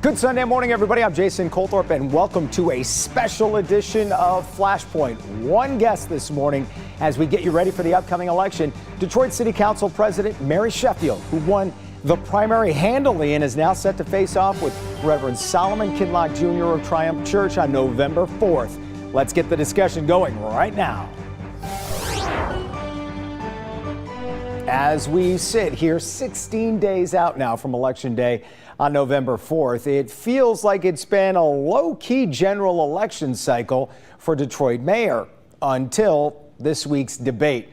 Good Sunday morning, everybody. I'm Jason Colthorpe, and welcome to a special edition of Flashpoint. One guest this morning as we get you ready for the upcoming election. Detroit City Council President Mary Sheffield, who won the primary handily and is now set to face off with Reverend Solomon Kinloch Jr. of Triumph Church on November 4th. Let's get the discussion going right now. As we sit here 16 days out now from Election Day on November 4th, it feels like it's been a low-key general election cycle for Detroit mayor until this week's debate.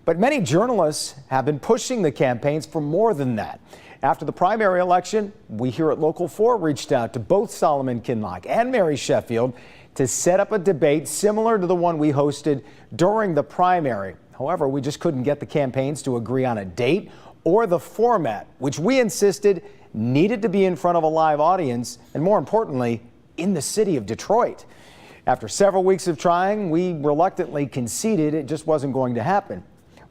But many journalists have been pushing the campaigns for more than that. After the primary election, we here at Local 4 reached out to both Solomon Kinloch and Mary Sheffield to set up a debate similar to the one we hosted during the primary. However, we just couldn't get the campaigns to agree on a date or the format, which we insisted needed to be in front of a live audience and, more importantly, in the city of Detroit. After several weeks of trying, we reluctantly conceded it just wasn't going to happen.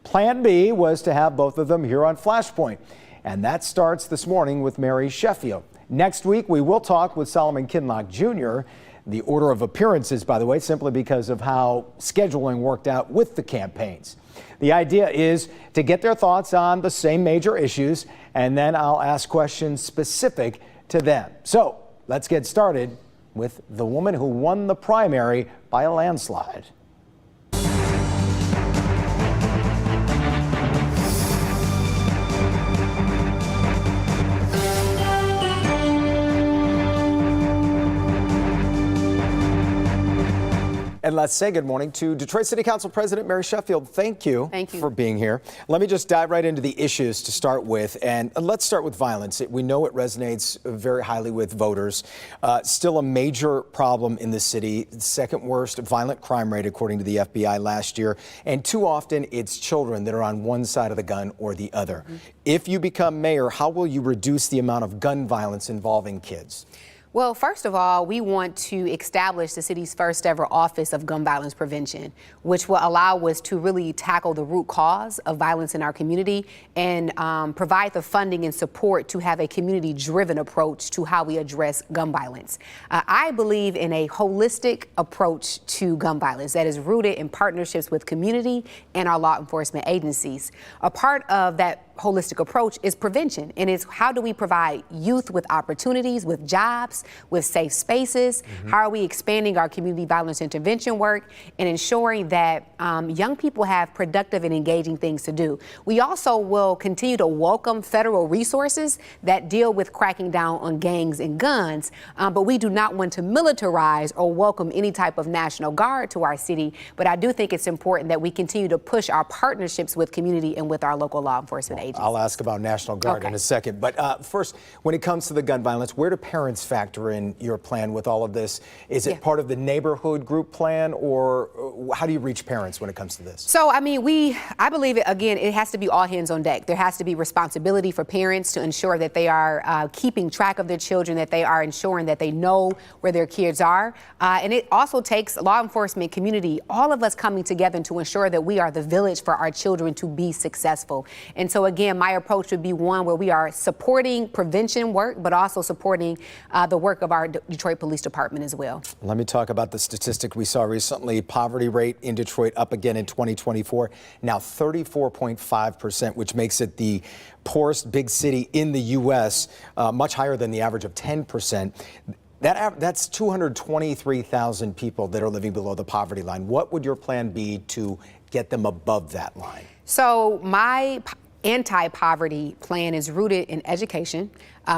Plan B was to have both of them here on Flashpoint, and that starts this morning with Mary Sheffield. Next week, we will talk with Solomon Kinloch Jr., the order of appearances, by the way, simply because of how scheduling worked out with the campaigns. The idea is to get their thoughts on the same major issues, and then I'll ask questions specific to them. So let's get started with the woman who won the primary by a landslide. And let's say good morning to Detroit City Council President Mary Sheffield. Thank you for being here. Let me just dive right into the issues to start with. And let's start with violence. We know it resonates very highly with voters. Still a major problem in the city. Second worst violent crime rate, according to the FBI last year. And too often it's children that are on one side of the gun or the other. If you become mayor, how will you reduce the amount of gun violence involving kids? Well, first of all, we want to establish the city's first ever Office of Gun Violence Prevention, which will allow us to really tackle the root cause of violence in our community and provide the funding and support to have a community-driven approach to how we address gun violence. I believe in a holistic approach to gun violence that is rooted in partnerships with community and our law enforcement agencies. A part of that holistic approach is prevention, and it's how do we provide youth with opportunities, with jobs, with safe spaces? How are we expanding our community violence intervention work and ensuring that young people have productive and engaging things to do? We also will continue to welcome federal resources that deal with cracking down on gangs and guns, but we do not want to militarize or welcome any type of National Guard to our city. But I do think it's important that we continue to push our partnerships with community and with our local law enforcement agencies. I'll ask about National Guard in a second. But first, when it comes to the gun violence, where do parents factor in your plan with all of this? Is it part of the neighborhood group plan, or how do you reach parents when it comes to this? So, I mean, I believe, again, it has to be all hands on deck. There has to be responsibility for parents to ensure that they are keeping track of their children, that they are ensuring that they know where their kids are. And it also takes law enforcement, community, all of us coming together to ensure that we are the village for our children to be successful. And so, again, my approach would be one where we are supporting prevention work, but also supporting the work of our Detroit Police Department as well. Let me talk about the statistic we saw recently. Poverty rate in Detroit up again in 2024, now 34.5%, which makes it the poorest big city in the U.S., much higher than the average of 10%. That's 223,000 people that are living below the poverty line. What would your plan be to get them above that line? So my anti-poverty plan is rooted in education.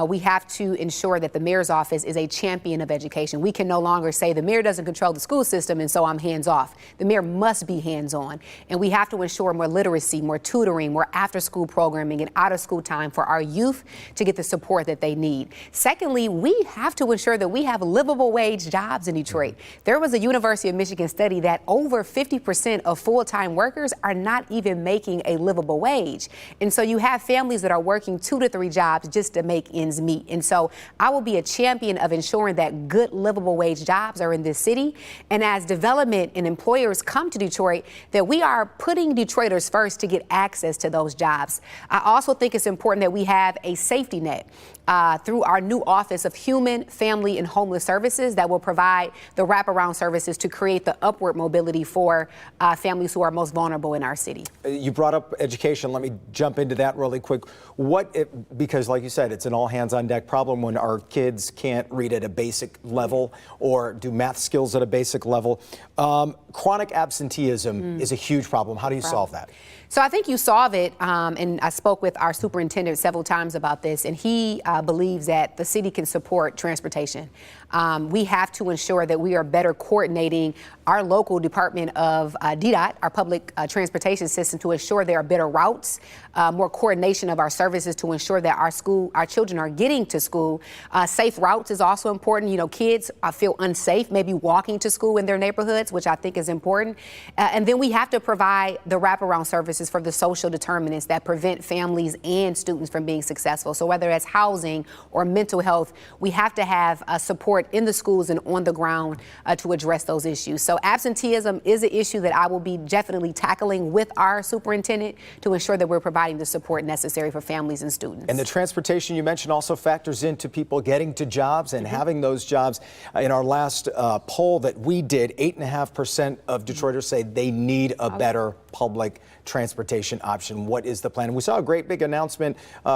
We have to ensure that the mayor's office is a champion of education. We can no longer say the mayor doesn't control the school system and so I'm hands off. The mayor must be hands on. And we have to ensure more literacy, more tutoring, more after school programming and out of school time for our youth to get the support that they need. Secondly, we have to ensure that we have livable wage jobs in Detroit. There was a University of Michigan study that over 50% of full-time workers are not even making a livable wage. And so you have families that are working 2 to 3 jobs just to make ends meet. And so I will be a champion of ensuring that good livable wage jobs are in this city. And as development and employers come to Detroit, that we are putting Detroiters first to get access to those jobs. I also think it's important that we have a safety net through our new Office of Human, Family, and Homeless Services that will provide the wraparound services to create the upward mobility for families who are most vulnerable in our city. You brought up education. Let me jump into that really quick. Because like you said, it's an all hands on deck problem when our kids can't read at a basic level or do math skills at a basic level. Chronic absenteeism is a huge problem. How do you solve that? So I think you solve it, and I spoke with our superintendent several times about this, and he believes that the city can support transportation. We have to ensure that we are better coordinating our local Department of DDOT, our public transportation system, to ensure there are better routes, more coordination of our services to ensure that our children are getting to school. Safe routes is also important. You know, kids feel unsafe maybe walking to school in their neighborhoods, which I think is important. And then we have to provide the wraparound services for the social determinants that prevent families and students from being successful. So whether it's housing or mental health, we have to have support in the schools and on the ground to address those issues. So absenteeism is an issue that I will be definitely tackling with our superintendent to ensure that we're providing the support necessary for families and students. And the transportation you mentioned also factors into people getting to jobs and having those jobs. In our last poll that we did, 8.5% of Detroiters say they need a better public transportation option. What is the plan? And we saw a great big announcement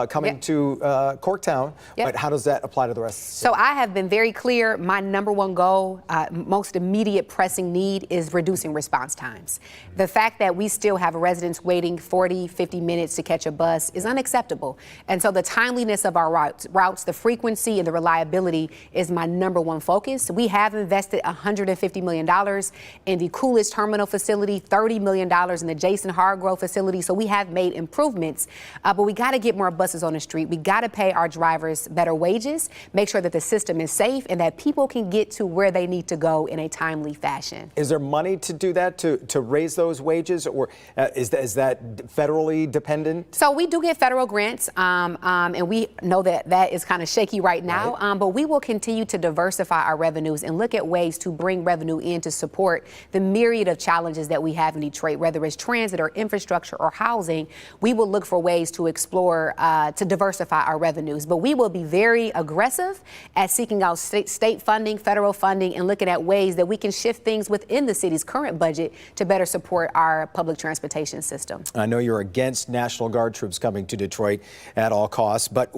coming to Corktown, but how does that apply to the rest of the city? So I have been very clear. My number one goal, most immediate pressing need is reducing response times. The fact that we still have residents waiting 40, 50 minutes to catch a bus is unacceptable. And so the timeliness of our routes, the frequency and the reliability is my number one focus. We have invested $150 million in the Coolidge Terminal facility, $30 million in the Jason Hargrove facility. So we have made improvements, but we got to get more buses on the street. We got to pay our drivers better wages, make sure that the system is safe and that people can get to where they need to go in a timely fashion. Is there money to do that, to raise those wages, or is that federally dependent? So we do get federal grants, and we know that that is kind of shaky right now, but we will continue to diversify our revenues and look at ways to bring revenue in to support the myriad of challenges that we have in Detroit, whether it's transit or infrastructure or housing. We will look for ways to explore, to diversify our revenues, but we will be very aggressive at seeking out state funding, federal funding, and looking at ways that we can shift things within the city's current budget to better support our public transportation system. I know you're against National Guard troops coming to Detroit at all costs, but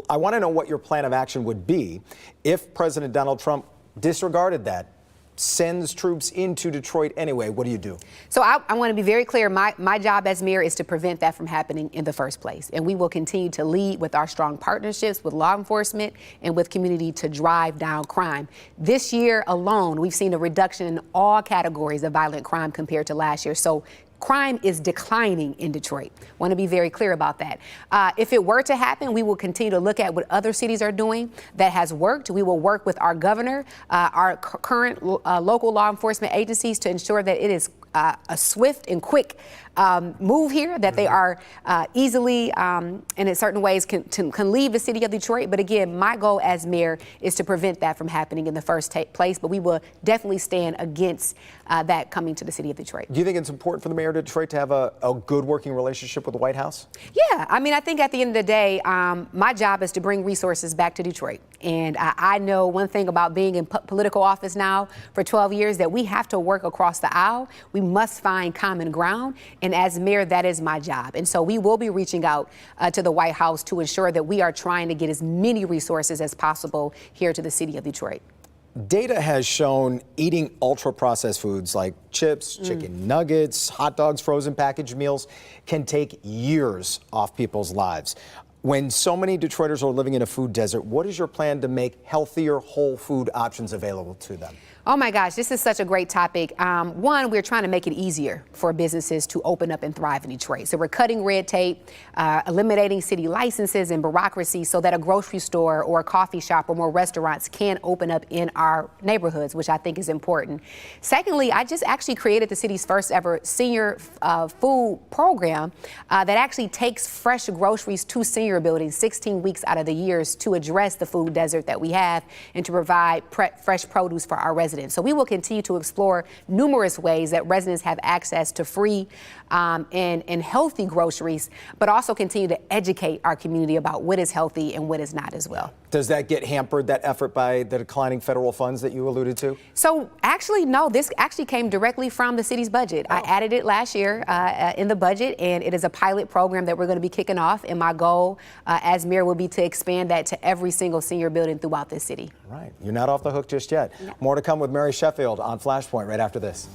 I want to know what your plan of action would be if President Donald Trump disregarded that, sends troops into Detroit anyway. What do you do? So I want to be very clear. My job as mayor is to prevent that from happening in the first place. And we will continue to lead with our strong partnerships with law enforcement and with community to drive down crime. This year alone, we've seen a reduction in all categories of violent crime compared to last year. So crime is declining in Detroit. Want to be very clear about that. If it were to happen, we will continue to look at what other cities are doing that has worked. We will work with our governor, our current local law enforcement agencies to ensure that it is a swift and quick move here, that they are easily and in certain ways can leave the city of Detroit. But again, my goal as mayor is to prevent that from happening in the first place. But we will definitely stand against that coming to the city of Detroit. Do you think it's important for the mayor of Detroit to have a good working relationship with the White House? Yeah, I mean, I think at the end of the day, my job is to bring resources back to Detroit. And I know one thing about being in political office now for 12 years, that we have to work across the aisle. We must find common ground. And as mayor, that is my job. And so we will be reaching out to the White House to ensure that we are trying to get as many resources as possible here to the city of Detroit. Data has shown eating ultra-processed foods like chips, chicken nuggets, hot dogs, frozen packaged meals can take years off people's lives. When so many Detroiters are living in a food desert, what is your plan to make healthier whole food options available to them? Oh my gosh, this is such a great topic. One, we're trying to make it easier for businesses to open up and thrive in Detroit. So we're cutting red tape, eliminating city licenses and bureaucracy so that a grocery store or a coffee shop or more restaurants can open up in our neighborhoods, which I think is important. Secondly, I just actually created the city's first ever senior food program that actually takes fresh groceries to senior buildings 16 weeks out of the years to address the food desert that we have and to provide fresh produce for our residents. So we will continue to explore numerous ways that residents have access to free and healthy groceries, but also continue to educate our community about what is healthy and what is not as well. Does that get hampered, that effort, by the declining federal funds that you alluded to? So actually, no, this actually came directly from the city's budget. I added it last year in the budget, and it is a pilot program that we're going to be kicking off. And my goal as mayor will be to expand that to every single senior building throughout this city. Right. You're not off the hook just yet. No. More to come with Mary Sheffield on Flashpoint right after this.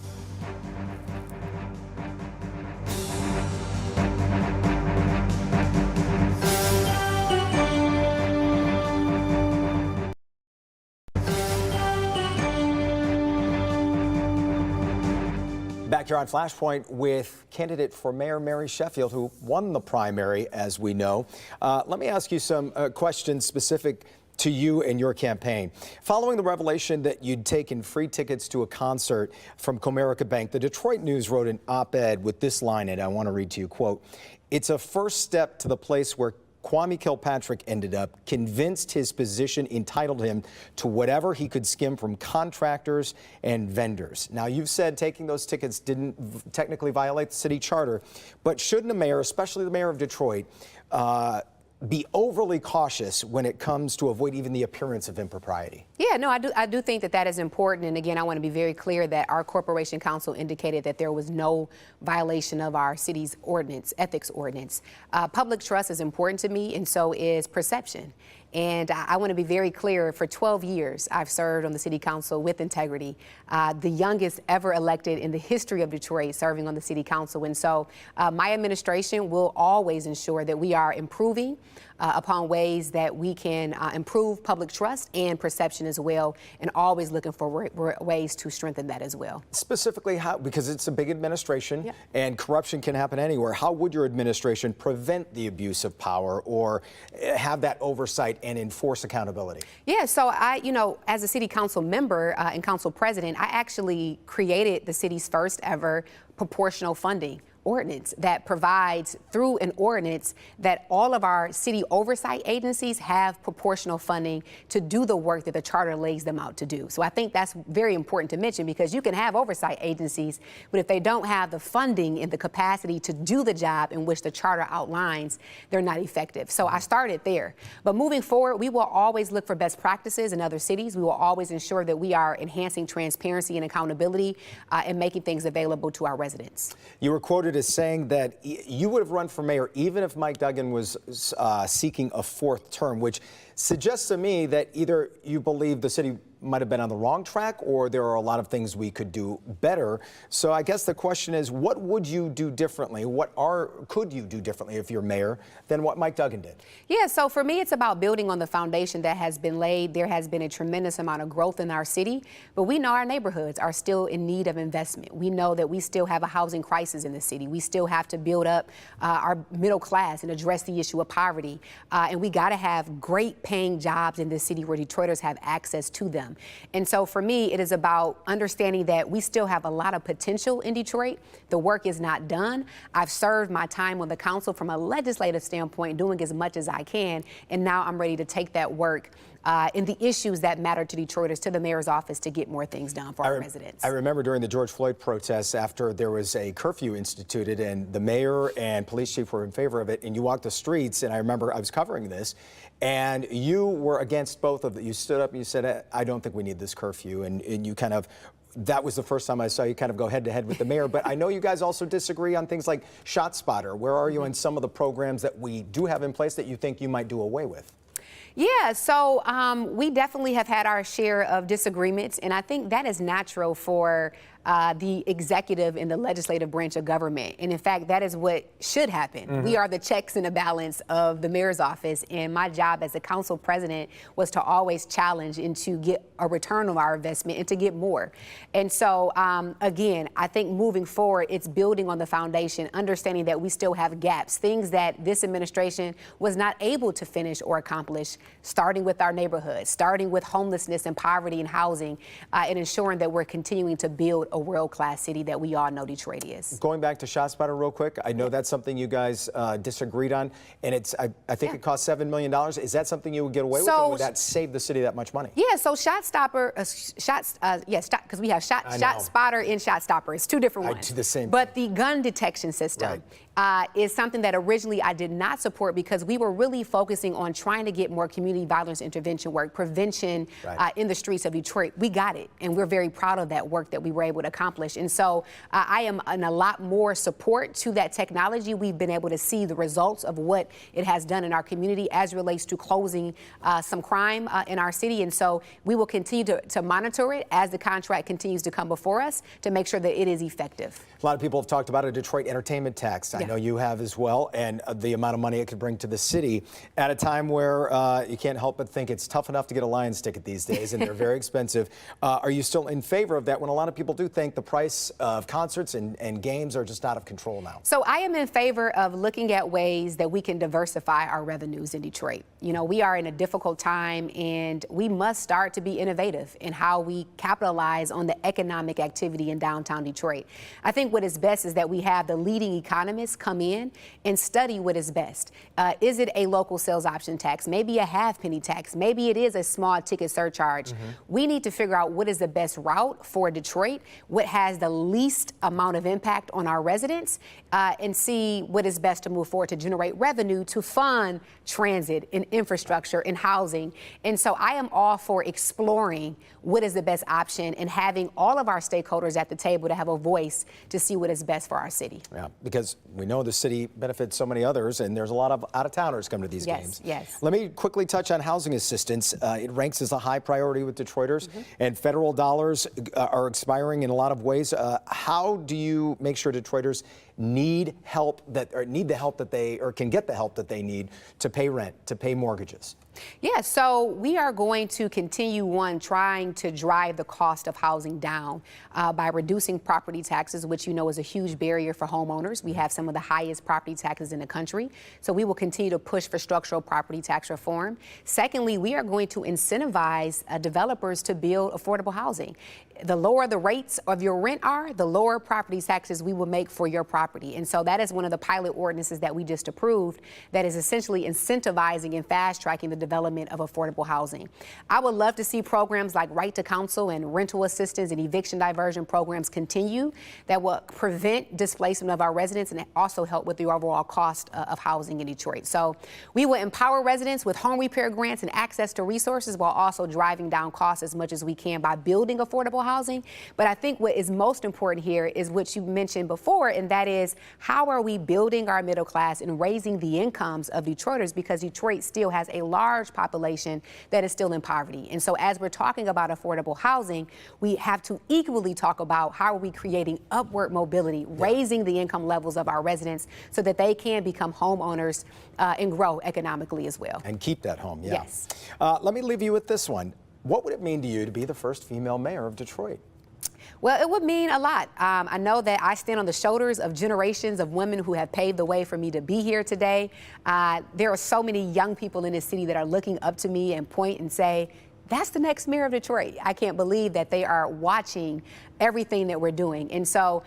Back here on Flashpoint with candidate for mayor Mary Sheffield, who won the primary, as we know. Let me ask you some questions specific to you and your campaign. Following the revelation that you'd taken free tickets to a concert from Comerica Bank, the Detroit News wrote an op-ed with this line, and I want to read to you, quote, "It's a first step to the place where Kwame Kilpatrick ended up, convinced his position entitled him to whatever he could skim from contractors and vendors." Now, you've said taking those tickets didn't technically violate the city charter, but shouldn't a mayor, especially the mayor of Detroit, be overly cautious when it comes to avoid even the appearance of impropriety? Yeah, no, I do think that that is important. And again, I want to be very clear that our corporation counsel indicated that there was no violation of our city's ordinance, ethics ordinance. Public trust is important to me, and so is perception. And I want to be very clear, for 12 years, I've served on the city council with integrity, the youngest ever elected in the history of Detroit serving on the city council. And so my administration will always ensure that we are improving upon ways that we can improve public trust and perception as well, and always looking for ways to strengthen that as well. Specifically, how, because it's a big administration and corruption can happen anywhere, how would your administration prevent the abuse of power or have that oversight and enforce accountability? Yeah, so as a city council member and council president, I actually created the city's first ever proportional funding ordinance that provides, through an ordinance, that all of our city oversight agencies have proportional funding to do the work that the charter lays them out to do. So I think that's very important to mention, because you can have oversight agencies, but if they don't have the funding and the capacity to do the job in which the charter outlines, they're not effective. So I started there. But moving forward, we will always look for best practices in other cities. We will always ensure that we are enhancing transparency and accountability and making things available to our residents. You were quoted as saying that you would have run for mayor even if Mike Duggan was seeking a fourth term, which suggests to me that either you believe the city might have been on the wrong track or there are a lot of things we could do better. So I guess the question is, what would you do differently? Could you do differently if you're mayor than what Mike Duggan did? Yeah, so for me, it's about building on the foundation that has been laid. There has been a tremendous amount of growth in our city, but we know our neighborhoods are still in need of investment. We know that we still have a housing crisis in the city. We still have to build up our middle class and address the issue of poverty. And we got to have great paying jobs in this city where Detroiters have access to them. And so for me, it is about understanding that we still have a lot of potential in Detroit. The work is not done. I've served my time on the council from a legislative standpoint, doing as much as I can. And now I'm ready to take that work in the issues that matter to Detroiters to the mayor's office to get more things done for our residents. I remember during the George Floyd protests, after there was a curfew instituted and the mayor and police chief were in favor of it, and you walked the streets, and I remember I was covering this, and you were against both of them. You stood up and you said, I don't think we need this curfew, and you kind of, that was the first time I saw you kind of go head to head with the mayor. But I know you guys also disagree on things like ShotSpotter. Where are you in some of the programs that we do have in place that you think you might do away with? Yeah, so we definitely have had our share of disagreements, and I think that is natural for the executive and the legislative branch of government. And in fact, that is what should happen. We are the checks and the balance of the mayor's office. And my job as the council president was to always challenge and to get a return on our investment and to get more. And so, again, I think moving forward, it's building on the foundation, understanding that we still have gaps, things that this administration was not able to finish or accomplish, starting with our neighborhoods, starting with homelessness and poverty and housing, and ensuring that we're continuing to build a world-class city that we all know Detroit is. Going back to ShotSpotter real quick, I know that's something you guys disagreed on, and I think it cost $7 million. Is that something you would get away with, or would that save the city that much money? Yeah, so ShotSpotter, because we have ShotSpotter and ShotStopper. It's two different ones. I do the same. But the gun detection system is something that originally I did not support because we were really focusing on trying to get more community violence intervention work, prevention in the streets of Detroit. We got it, and we're very proud of that work that we were able to accomplish. And so I am in a lot more support to that technology. We've been able to see the results of what it has done in our community as relates to closing some crime in our city. And so we will continue to monitor it as the contract continues to come before us to make sure that it is effective. A lot of people have talked about a Detroit entertainment tax. I know you have as well, and the amount of money it could bring to the city at a time where you can't help but think it's tough enough to get a Lions ticket these days, and they're very expensive. Are you still in favor of that when a lot of people do think the price of concerts and games are just out of control now? So I am in favor of looking at ways that we can diversify our revenues in Detroit. You know, we are in a difficult time, and we must start to be innovative in how we capitalize on the economic activity in downtown Detroit. I think what is best is that we have the leading economists come in and study what is best. Is it a local sales option tax? Maybe a half-penny tax? Maybe it is a small ticket surcharge. We need to figure out what is the best route for Detroit, what has the least amount of impact on our residents, and see what is best to move forward to generate revenue to fund transit and infrastructure and housing. And so I am all for exploring what is the best option and having all of our stakeholders at the table to have a voice to see what is best for our city. Yeah, because we know the city benefits so many others, and there's a lot of out-of-towners come to these games. Yes. Let me quickly touch on housing assistance. It ranks as a high priority with Detroiters, and federal dollars are expiring in a lot of ways. How do you make sure Detroiters need help need the help that they, or can get the help that they need to pay rent, to pay mortgages? Yeah, so we are going to continue trying to drive the cost of housing down by reducing property taxes, which you know is a huge barrier for homeowners. We have some of the highest property taxes in the country, so we will continue to push for structural property tax reform. Secondly, we are going to incentivize developers to build affordable housing. The lower the rates of your rent are, the lower property taxes we will make for your property. And so that is one of the pilot ordinances that we just approved that is essentially incentivizing and fast-tracking the development of affordable housing. I would love to see programs like right to counsel and rental assistance and eviction diversion programs continue that will prevent displacement of our residents and also help with the overall cost of housing in Detroit. So we will empower residents with home repair grants and access to resources while also driving down costs as much as we can by building affordable housing. But I think what is most important here is what you mentioned before, and that is how are we building our middle class and raising the incomes of Detroiters, because Detroit still has a large population that is still in poverty. And so as we're talking about affordable housing, we have to equally talk about how are we creating upward mobility, raising the income levels of our residents so that they can become homeowners and grow economically as well. And keep that home, Yes. Let me leave you with this one. What would it mean to you to be the first female mayor of Detroit? Well, it would mean a lot. I know that I stand on the shoulders of generations of women who have paved the way for me to be here today. There are so many young people in this city that are looking up to me and point and say, that's the next mayor of Detroit. I can't believe that they are watching everything that we're doing. And so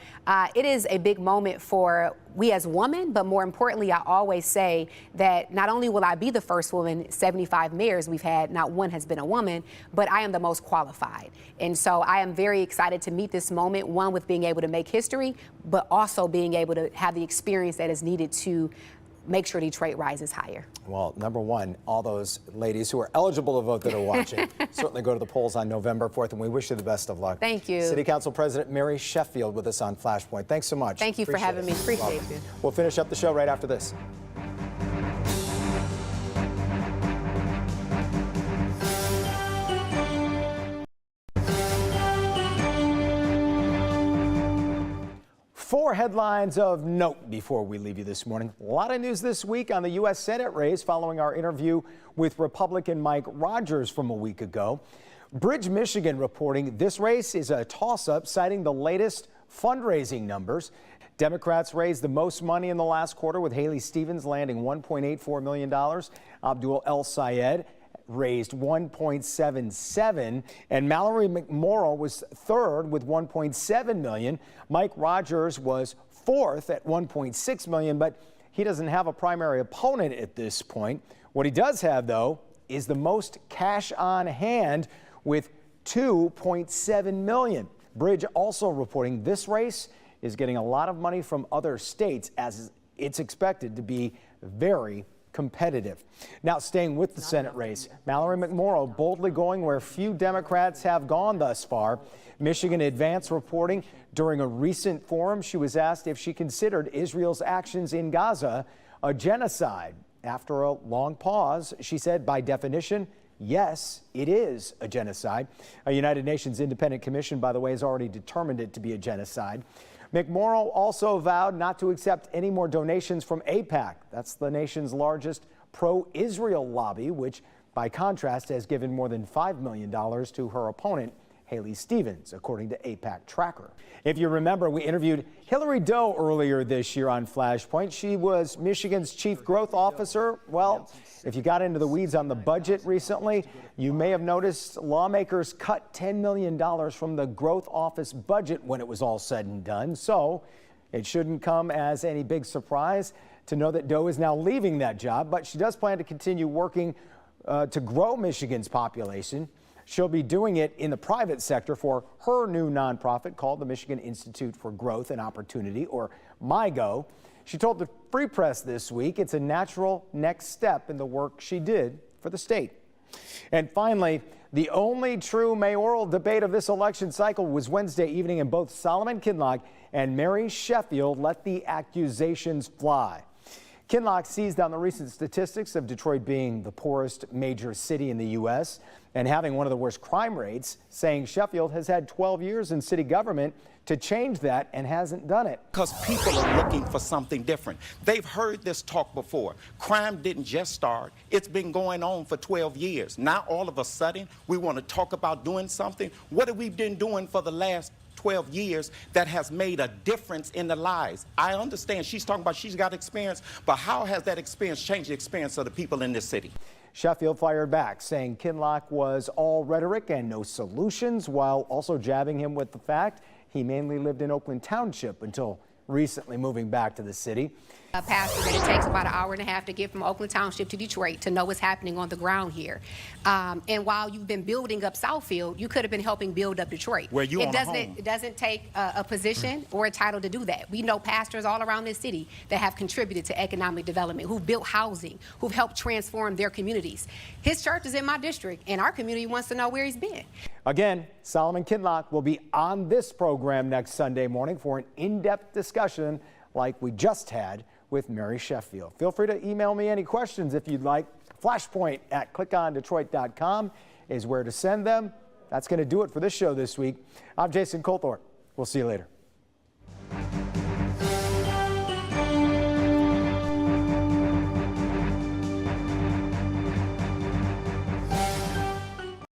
it is a big moment for we as women, but more importantly, I always say that not only will I be the first woman, 75 mayors we've had, not one has been a woman, but I am the most qualified. And so I am very excited to meet this moment, one, with being able to make history, but also being able to have the experience that is needed to make sure Detroit rises higher. Well, number one, all those ladies who are eligible to vote that are watching, certainly go to the polls on November 4th, and we wish you the best of luck. Thank you. City Council President Mary Sheffield with us on Flashpoint. Thanks so much. Thank you for having me. Appreciate it. We'll finish up the show right after this. 4 headlines of note before we leave you this morning. A lot of news this week on the U.S. Senate race following our interview with Republican Mike Rogers from a week ago. Bridge, Michigan reporting this race is a toss-up, citing the latest fundraising numbers. Democrats raised the most money in the last quarter, with Haley Stevens landing $1.84 million. Abdul El Sayed raised $1.77, and Mallory McMorrow was third with $1.7 million. Mike Rogers was fourth at $1.6 million, but he doesn't have a primary opponent at this point. What he does have, though, is the most cash on hand with $2.7 million. Bridge also reporting this race is getting a lot of money from other states, as it's expected to be very competitive. Now, staying with the Senate race, Mallory McMorrow boldly going where few Democrats have gone thus far. Michigan Advance reporting during a recent forum, she was asked if she considered Israel's actions in Gaza a genocide. After a long pause, she said, by definition, yes, it is a genocide. A United Nations independent commission, by the way, has already determined it to be a genocide. McMorrow also vowed not to accept any more donations from AIPAC. That's the nation's largest pro-Israel lobby, which, by contrast, has given more than $5 million to her opponent, Haley Stevens, according to AIPAC Tracker. If you remember, we interviewed Hillary Doe earlier this year on Flashpoint. She was Michigan's chief growth officer. Well, if you got into the weeds on the budget recently, you may have noticed lawmakers cut $10 million from the growth office budget when it was all said and done. So it shouldn't come as any big surprise to know that Doe is now leaving that job, but she does plan to continue working to grow Michigan's population. She'll be doing it in the private sector for her new nonprofit called the Michigan Institute for Growth and Opportunity, or MIGO. She told the Free Press this week it's a natural next step in the work she did for the state. And finally, the only true mayoral debate of this election cycle was Wednesday evening, and both Solomon Kinloch and Mary Sheffield let the accusations fly. Kinloch seized on the recent statistics of Detroit being the poorest major city in the U.S. and having one of the worst crime rates, saying Sheffield has had 12 years in city government to change that and hasn't done it. Because people are looking for something different. They've heard this talk before. Crime didn't just start. It's been going on for 12 years. Now all of a sudden we want to talk about doing something. What have we been doing for the last 12 years that has made a difference in the lives? I understand she's talking about she's got experience, but how has that experience changed the experience of the people in this city? Sheffield fired back, saying Kinloch was all rhetoric and no solutions, while also jabbing him with the fact he mainly lived in Oakland Township until recently moving back to the city. Pastor, that it takes about an hour and a half to get from Oakland Township to Detroit to know what's happening on the ground here. And while you've been building up Southfield, you could have been helping build up Detroit. Where you It doesn't take a position or a title to do that. We know pastors all around this city that have contributed to economic development, who've built housing, who've helped transform their communities. His church is in my district, and our community wants to know where he's been. Again, Solomon Kinloch will be on this program next Sunday morning for an in-depth discussion like we just had with Mary Sheffield. Feel free to email me any questions if you'd like. Flashpoint@clickondetroit.com is where to send them. That's going to do it for this show this week. I'm Jason Colthorpe. We'll see you later.